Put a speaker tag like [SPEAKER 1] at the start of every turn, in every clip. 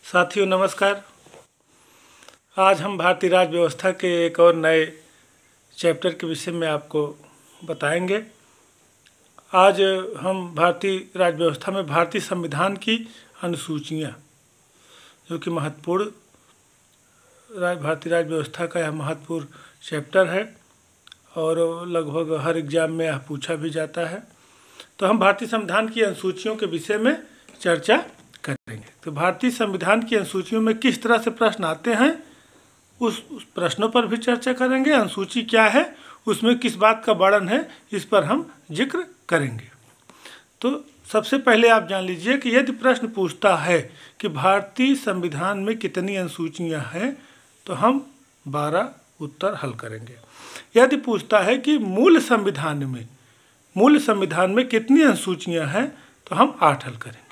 [SPEAKER 1] साथियों नमस्कार। आज हम भारतीय राज्य व्यवस्था के एक और नए चैप्टर के विषय में आपको बताएंगे। आज हम भारतीय राज्य व्यवस्था में भारतीय संविधान की अनुसूचियाँ, जो कि महत्वपूर्ण भारतीय राज्य व्यवस्था का यह महत्वपूर्ण चैप्टर है और लगभग हर एग्जाम में यह पूछा भी जाता है। तो हम भारतीय संविधान की अनुसूचियों के विषय में चर्चा करेंगे। तो भारतीय संविधान की अनुसूचियों में किस तरह से प्रश्न आते हैं उस प्रश्नों पर भी चर्चा करेंगे। अनुसूची क्या है, उसमें किस बात का वर्णन है, इस पर हम जिक्र करेंगे। तो सबसे पहले आप जान लीजिए कि यदि प्रश्न पूछता है कि भारतीय संविधान में कितनी अनुसूचियां हैं, तो हम 12 उत्तर हल करेंगे। यदि पूछता है कि मूल संविधान में कितनी अनुसूचियां हैं, तो हम 8 हल करेंगे।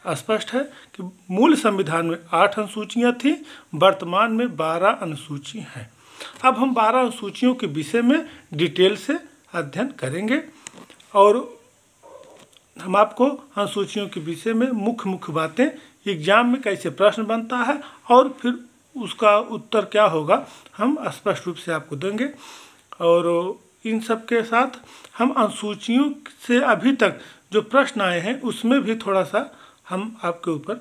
[SPEAKER 1] स्पष्ट है कि मूल संविधान में 8 अनुसूचियां थी, वर्तमान में 12 अनुसूची हैं। अब हम 12 अनुसूचियों के विषय में डिटेल से अध्ययन करेंगे और हम आपको अनुसूचियों के विषय में मुख्य बातें, एग्जाम में कैसे प्रश्न बनता है और फिर उसका उत्तर क्या होगा, हम स्पष्ट रूप से आपको देंगे। और इन सब के साथ हम अनुसूचियों से अभी तक जो प्रश्न आए हैं उसमें भी थोड़ा सा हम आपके ऊपर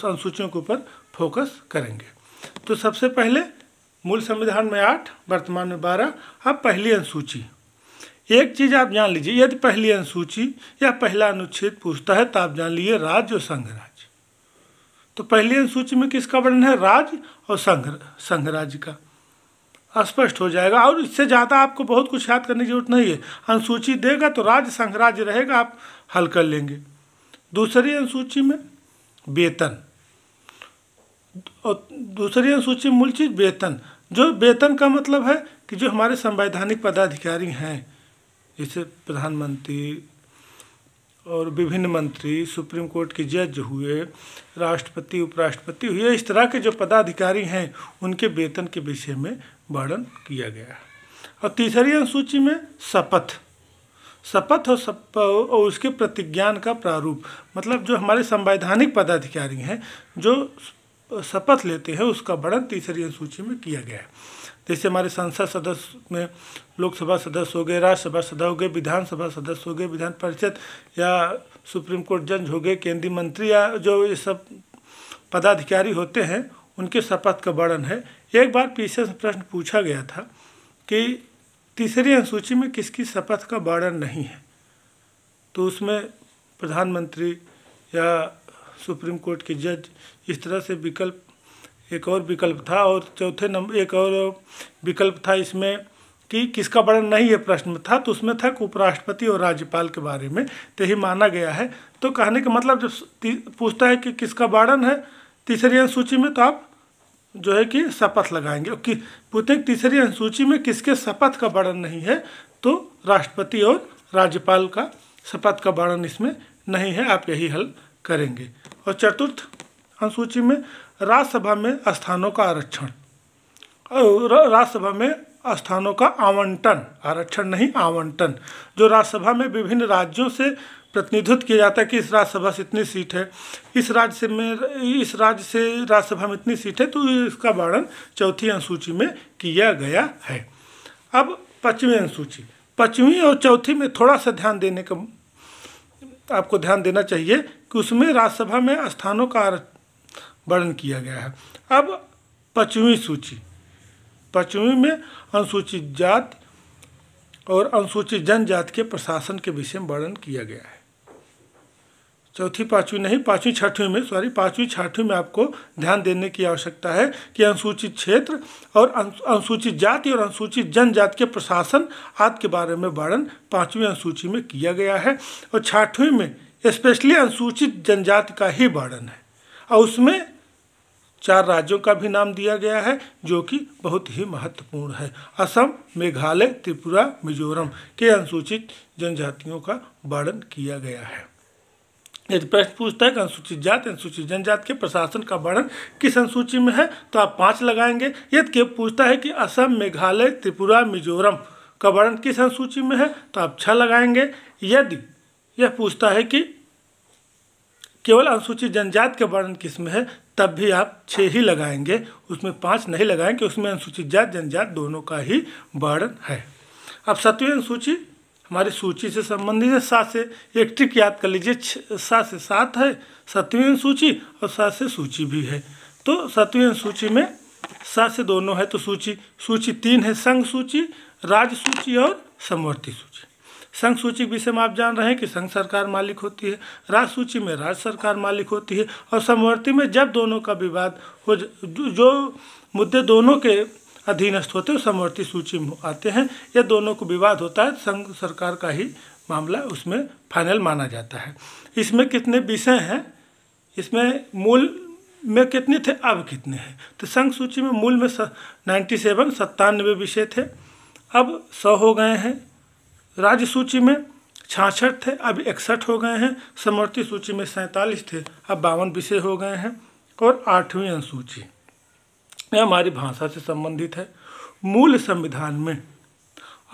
[SPEAKER 1] अनुसूचियों के ऊपर फोकस करेंगे। तो सबसे पहले मूल संविधान में 8, वर्तमान में 12। अब पहली अनुसूची, एक चीज़ आप जान लीजिए, यदि पहली अनुसूची या पहला अनुच्छेद पूछता है तो आप जान लीजिए राज्य और संघ राज्य। तो पहली अनुसूची में किसका वर्णन है? राज्य और संघ राज्य का। स्पष्ट हो जाएगा और इससे ज़्यादा आपको बहुत कुछ याद करने की जरूरत नहीं है। अनुसूची देगा तो राज्य संघ राज्य रहेगा, आप हल कर लेंगे। दूसरी अनुसूची में वेतन, और दूसरी अनुसूची में मूल चीज़ वेतन। जो वेतन का मतलब है कि जो हमारे संवैधानिक पदाधिकारी हैं, जैसे प्रधानमंत्री और विभिन्न मंत्री, सुप्रीम कोर्ट के जज हुए, राष्ट्रपति उपराष्ट्रपति हुए, इस तरह के जो पदाधिकारी हैं उनके वेतन के विषय में वर्णन किया गया है। और तीसरी अनुसूची में शपथ और उसके प्रतिज्ञान का प्रारूप, मतलब जो हमारे संवैधानिक पदाधिकारी हैं जो शपथ लेते हैं उसका वर्णन तीसरी अनुसूची में किया गया है। जैसे हमारे संसद सदस्य में लोकसभा सदस्य हो गए, राज्यसभा सदस्य हो गए, विधानसभा सदस्य हो गए, विधान परिषद या सुप्रीम कोर्ट जज हो गए, केंद्रीय मंत्री या जो ये सब पदाधिकारी होते हैं उनके शपथ का वर्णन है। एक बार पीछे से प्रश्न पूछा गया था कि तीसरी अनुसूची में किसकी शपथ का वर्णन नहीं है, तो उसमें प्रधानमंत्री या सुप्रीम कोर्ट के जज, इस तरह से विकल्प, एक और विकल्प था। और चौथे नंबर एक और विकल्प था इसमें कि किसका वर्णन नहीं है प्रश्न में था, तो उसमें था कि उपराष्ट्रपति और राज्यपाल के बारे में, तो यही माना गया है। तो कहने का मतलब जब पूछता है कि किसका वर्णन है तीसरी अनुसूची में, तो आप जो है कि शपथ लगाएंगे। कि पूछते हैं तीसरी अनुसूची में किसके शपथ का वर्णन नहीं है, तो राष्ट्रपति और राज्यपाल का शपथ का वर्णन इसमें नहीं है, आप यही हल करेंगे। और चतुर्थ अनुसूची में राज्यसभा में स्थानों का आरक्षण, और राज्यसभा में स्थानों का आवंटन, आरक्षण नहीं आवंटन, जो राज्यसभा में विभिन्न राज्यों से प्रतिनिधित्व किया जाता है कि इस राज्यसभा से इतनी सीट है, इस राज्य से राज्यसभा में इतनी सीट है, तो इसका वर्णन चौथी अनुसूची में किया गया है। अब पांचवी अनुसूची, पांचवी और चौथी में थोड़ा सा आपको ध्यान देना चाहिए कि उसमें राज्यसभा में स्थानों का वर्णन किया गया है। अब पांचवी सूची, पांचवी में अनुसूचित जाति और अनुसूचित जनजाति के प्रशासन के विषय में वर्णन किया गया है। पांचवी छठवीं में आपको ध्यान देने की आवश्यकता है कि अनुसूचित क्षेत्र और अनुसूचित जाति और अनुसूचित जनजाति के प्रशासन आदि के बारे में वर्णन पांचवी अनुसूची में किया गया है। और छठवीं में स्पेशली अनुसूचित जनजाति का ही वर्णन है और उसमें 4 राज्यों का भी नाम दिया गया है जो कि बहुत ही महत्वपूर्ण है। असम, मेघालय, त्रिपुरा, मिजोरम के अनुसूचित जनजातियों का वर्णन किया गया है। यदि प्रश्न पूछता है कि अनुसूचित जाति अनुसूचित जनजाति के प्रशासन का वर्णन किस अनुसूची में है, तो आप 5 लगाएंगे। यदि पूछता है कि असम, मेघालय, त्रिपुरा, मिजोरम का वर्णन किस अनुसूची में है, तो आप 6 लगाएंगे। यदि यह पूछता है कि केवल अनुसूचित जनजाति का वर्णन किसमें है तब भी आप 6 ही लगाएंगे, उसमें 5 नहीं लगाएंगे, उसमें अनुसूचित जाति जनजाति दोनों का ही वर्णन है। अब 7वीं अनुसूची हमारी सूची से संबंधित है। 7 से एक ट्रिक याद कर लीजिए, 7 से 7 है 7वीं अनुसूची और 7 से सूची भी है। तो 7वीं अनुसूची में 7 से दोनों है, तो सूची 3 है, संघ सूची, राज्य सूची और समवर्ती सूची। संघ सूची के विषय में आप जान रहे हैं कि संघ सरकार मालिक होती है, राज्य सूची में राज्य सरकार मालिक होती है, और समवर्ती में जब दोनों का विवाद हो, जो मुद्दे दोनों के अधीनस्थ होते हैं समवर्ती सूची में आते हैं। यह दोनों को विवाद होता है, संघ सरकार का ही मामला उसमें फाइनल माना जाता है। इसमें कितने विषय हैं, इसमें मूल में कितने थे, अब कितने हैं? तो संघ सूची में मूल में 97 विषय थे, अब 100 हो गए हैं। राज्य सूची में 66 थे, अब 61 हो गए हैं। समवर्ती सूची में 47 थे, अब 52 विषय हो गए हैं। और 8वीं अनुसूची यह हमारी भाषा से संबंधित है। मूल संविधान में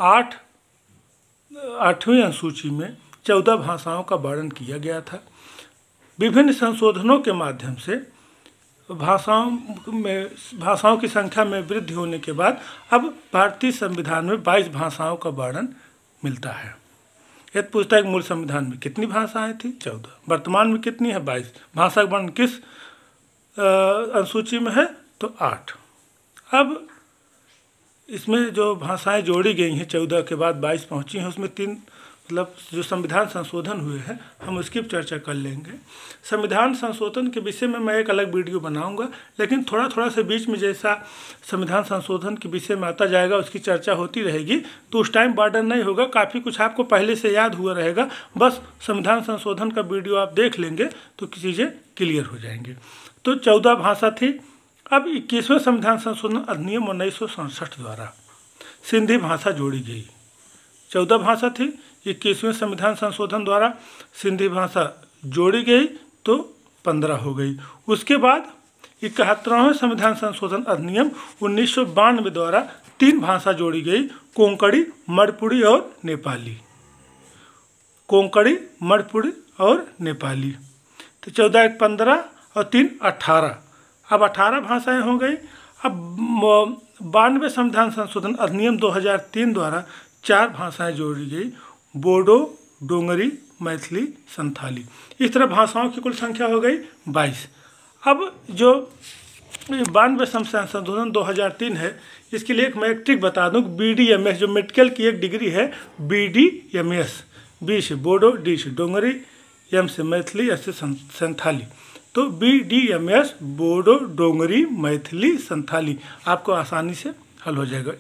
[SPEAKER 1] 8वीं अनुसूची में 14 भाषाओं का वर्णन किया गया था। विभिन्न संशोधनों के माध्यम से भाषाओं की संख्या में वृद्धि होने के बाद अब भारतीय संविधान में 22 भाषाओं का वर्णन मिलता है। यह पूछता है कि मूल संविधान में कितनी भाषाएं थी, 14, वर्तमान में कितनी है, 22। भाषा का वर्णन किस अनुसूची में है, तो 8। अब इसमें जो भाषाएं जोड़ी गई हैं 14 के बाद 22 पहुंची हैं, उसमें 3 मतलब जो संविधान संशोधन हुए हैं हम उसकी चर्चा कर लेंगे। संविधान संशोधन के विषय में मैं एक अलग वीडियो बनाऊंगा, लेकिन थोड़ा से बीच में जैसा संविधान संशोधन के विषय में आता जाएगा उसकी चर्चा होती रहेगी, तो उस टाइम बर्डन नहीं होगा, काफ़ी कुछ आपको पहले से याद हुआ रहेगा। बस संविधान संशोधन का वीडियो आप देख लेंगे तो चीज़ें क्लियर हो जाएंगी। तो 14 भाषा थी। अब 21वें संविधान संशोधन अधिनियम 1967 द्वारा सिंधी भाषा जोड़ी गई। 14 भाषा थी, 21वें संविधान संशोधन द्वारा सिंधी भाषा जोड़ी गई तो 15 हो गई। उसके बाद 71वें संविधान संशोधन अधिनियम 1992 द्वारा 3 भाषा जोड़ी गई, कोंकणी, मणिपुरी और नेपाली। कोंकणी, मणिपुरी और नेपाली। तो 14 एक 15 और 3 18, अब 18 भाषाएं हो गई। अब 92वें संविधान संशोधन अधिनियम 2003 द्वारा 4 भाषाएं जोड़ी गई, बोडो, डोंगरी, मैथिली, संथाली। इस तरह भाषाओं की कुल संख्या हो गई 22। अब जो 92वें संविधान संशोधन 2003 है, इसके लिए मैं एक ट्रिक बता दूं, BDMS जो मेडिकल की एक डिग्री है, BDMS, B से बोडो, D से डोंगरी, M से मैथिली, S से संथाली। तो BDMS बोडो, डोंगरी, मैथिली, संथाली आपको आसानी से हल हो जाएगा।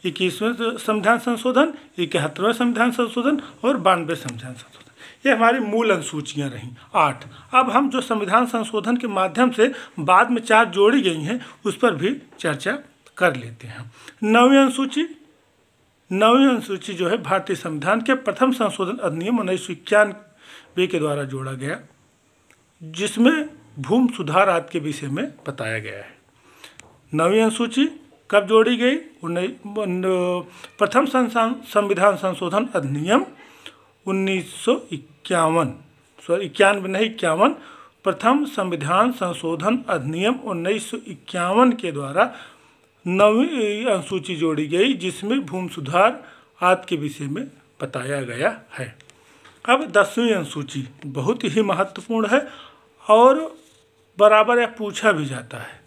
[SPEAKER 1] 21वें संविधान संशोधन, 71वें संविधान संशोधन और 92वें संविधान संशोधन, ये हमारी मूल अनुसूचियाँ रहीं 8। अब हम जो संविधान संशोधन के माध्यम से बाद में 4 जोड़ी गई हैं उस पर भी चर्चा कर लेते हैं। 9वीं अनुसूची जो है भारतीय संविधान के प्रथम संशोधन अधिनियम 1991 के द्वारा जोड़ा गया, जिसमें भूमि सुधार आदि के विषय में बताया गया है। 9वीं अनुसूची कब जोड़ी गई? प्रथम संविधान संशोधन अधिनियम 1951 प्रथम संविधान संशोधन अधिनियम 1951 के द्वारा 9वीं अनुसूची जोड़ी गई, जिसमें भूमि सुधार आदि के विषय में बताया गया है। अब 10वीं अनुसूची बहुत ही महत्वपूर्ण है और बराबर यह पूछा भी जाता है।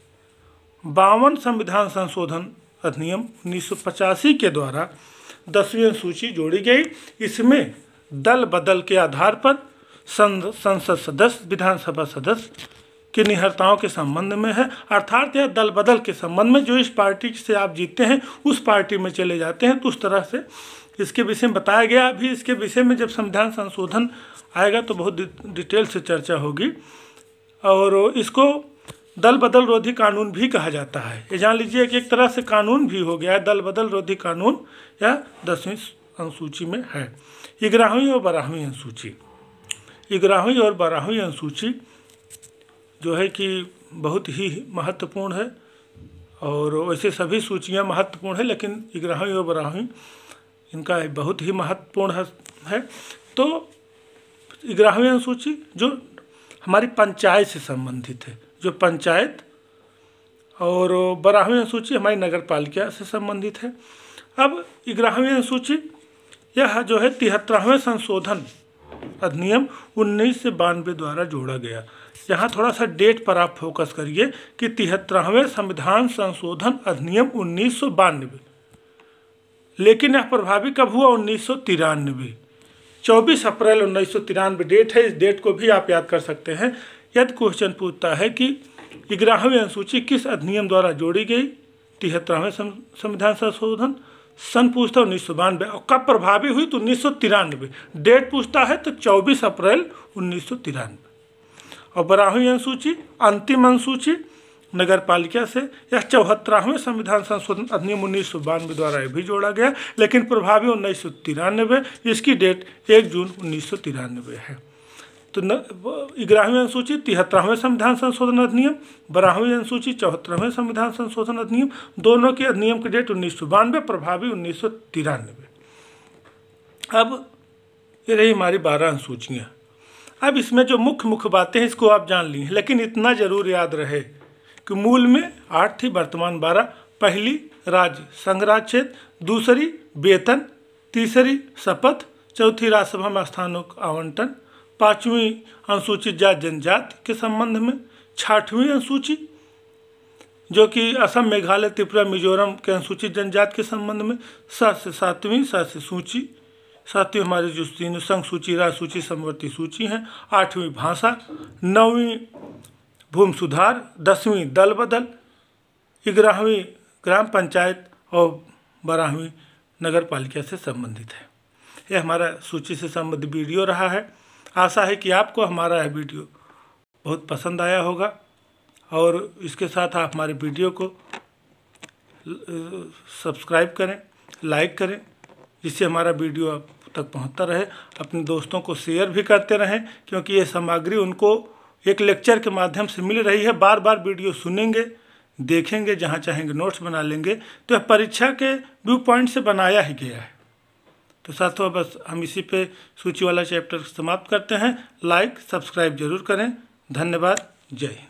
[SPEAKER 1] 52 संविधान संशोधन अधिनियम 1985 के द्वारा 10वीं अनुसूची जोड़ी गई। इसमें दल बदल के आधार पर संसद सदस्य, विधानसभा सदस्य की निहरताओं के संबंध में है, अर्थात यह दल बदल के संबंध में, जो इस पार्टी से आप जीतते हैं उस पार्टी में चले जाते हैं, तो उस तरह से इसके विषय में बताया गया। अभी इसके विषय में जब संविधान संशोधन आएगा तो बहुत डिटेल से चर्चा होगी। और इसको दल बदल रोधी कानून भी कहा जाता है। ये जान लीजिए कि एक तरह से कानून भी हो गया है, दल बदल रोधी कानून, या 10वीं अनुसूची में है। 11वीं और 12वीं अनुसूची, 11वीं और 12वीं अनुसूची जो है कि बहुत ही महत्वपूर्ण है, और वैसे सभी सूचियाँ महत्वपूर्ण है, लेकिन 11वीं और 12वीं इनका बहुत ही महत्वपूर्ण है। तो 11वीं अनुसूची जो हमारी पंचायत से संबंधित है, जो पंचायत, और 12वीं अनुसूची हमारी नगर पालिका से संबंधित है। अब 11वीं अनुसूची, यह जो है 73वें संशोधन अधिनियम 1992 द्वारा जोड़ा गया। यहाँ थोड़ा सा डेट पर आप फोकस करिए कि 73वें संविधान संशोधन अधिनियम 1992, लेकिन यह प्रभावी कब हुआ? 1993, 24 अप्रैल 1993 डेट है। इस डेट को भी आप याद कर सकते हैं। यदि क्वेश्चन पूछता है कि 11वीं अनुसूची किस अधिनियम द्वारा जोड़ी गई, 73वें संविधान संशोधन, सन पूछता है 1992, और कब प्रभावी हुई तो 1993, डेट पूछता है तो 24 अप्रैल 1993। और 12वीं अनुसूची, अंतिम अनुसूची नगर पालिका से, यह 74वें संविधान संशोधन अधिनियम 1992 द्वारा भी जोड़ा गया, लेकिन प्रभावी 1993, इसकी डेट 1 जून 1993 है। तो 11वीं अनुसूची 73वें संविधान संशोधन अधिनियम, 12वीं अनुसूची 74वें संविधान संशोधन अधिनियम, दोनों के अधिनियम की डेट 1992, प्रभावी 1993। अब ये रही हमारी 12 अनुसूचियाँ। अब इसमें जो मुख्य बातें हैं इसको आप जान ली हैं, लेकिन इतना जरूर याद रहे कि मूल में 8 थी, वर्तमान 12। पहली राज्य संघराज क्षेत्र, दूसरी वेतन, तीसरी शपथ, चौथी राज्यसभा में स्थानों का आवंटन, 5वीं अनुसूचित जाति जनजाति के संबंध में, 6वीं अनुसूची जो कि असम, मेघालय, त्रिपुरा, मिजोरम के अनुसूचित जनजाति के संबंध में, 7 से 7वीं, 7 से सूची, 7वीं हमारी जो तीनों संघ सूची, राज्य सूची, समवर्ती सूची हैं, 8वीं भाषा, 9वीं भूमि सुधार, 10वीं दल बदल, 11वीं ग्राम पंचायत और 12वीं नगर पालिका से संबंधित है। यह हमारा सूची से संबंधित वीडियो रहा है। आशा है कि आपको हमारा यह वीडियो बहुत पसंद आया होगा, और इसके साथ आप हमारे वीडियो को सब्सक्राइब करें, लाइक करें, जिससे हमारा वीडियो आप तक पहुंचता रहे। अपने दोस्तों को शेयर भी करते रहें, क्योंकि ये सामग्री उनको एक लेक्चर के माध्यम से मिल रही है। बार बार वीडियो सुनेंगे, देखेंगे, जहाँ चाहेंगे नोट्स बना लेंगे। तो यह परीक्षा के व्यू पॉइंट से बनाया ही गया है। तो साथियों, बस हम इसी पे सूची वाला चैप्टर समाप्त करते हैं। लाइक, सब्सक्राइब जरूर करें। धन्यवाद। जय हिंद।